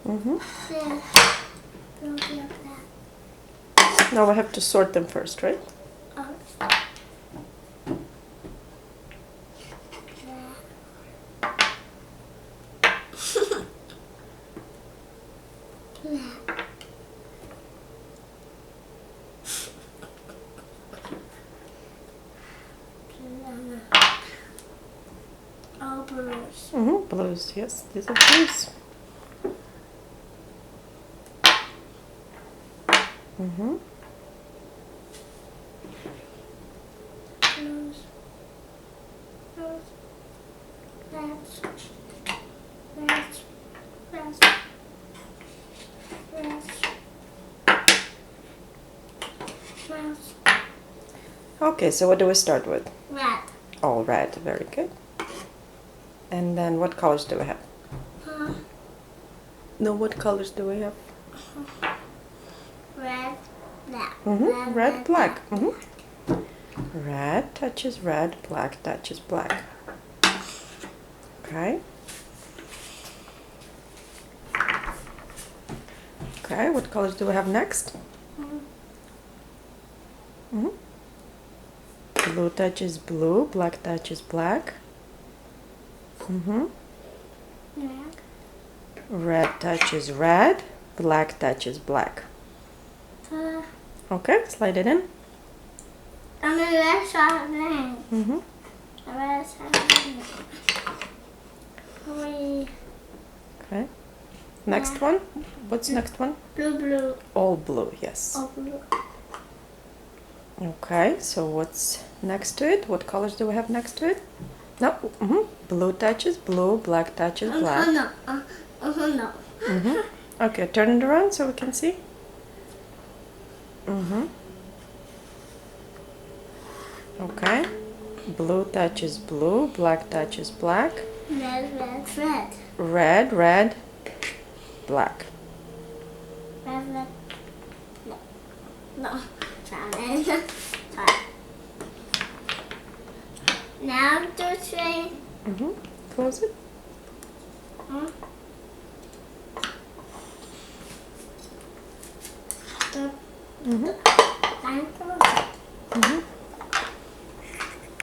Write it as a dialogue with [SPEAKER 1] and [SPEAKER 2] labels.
[SPEAKER 1] Mm-hmm.
[SPEAKER 2] Yeah.
[SPEAKER 1] Now I have to sort them first, right?
[SPEAKER 2] All blues.
[SPEAKER 1] Mm-hmm. Blues, yes, these are blues. Mm-hmm.
[SPEAKER 2] Blues. Blues. Reds. Reds. Reds. Reds. Reds.
[SPEAKER 1] Okay, so what do we start with?
[SPEAKER 2] Red.
[SPEAKER 1] All red, very good. And then what colors do we have? No, what colors do we have?
[SPEAKER 2] Red. Black.
[SPEAKER 1] Mm-hmm. Red, black. Mm-hmm. Red touches red, black touches black. Okay. Okay, what colors do we have next? Mm-hmm. Blue touches blue, black touches black. Mm-hmm.
[SPEAKER 2] Red.
[SPEAKER 1] Red touches red, black touches black. Okay, slide it in.
[SPEAKER 2] I'm a red side.
[SPEAKER 1] Mm-hmm.
[SPEAKER 2] A red side.
[SPEAKER 1] Okay. Next one. What's next one?
[SPEAKER 2] Blue.
[SPEAKER 1] All blue, yes.
[SPEAKER 2] All blue.
[SPEAKER 1] Okay, so what's next to it? What colors do we have next to it? No. Mm-hmm. Blue touches blue, black touches black.
[SPEAKER 2] No.
[SPEAKER 1] Mm-hmm. Okay, turn it around so we can see. Mm-hmm. Okay. Blue touches blue, black touches black.
[SPEAKER 2] Red.
[SPEAKER 1] Red, black.
[SPEAKER 2] Red. No. Sorry. Now do three.
[SPEAKER 1] Mm-hmm. Close it.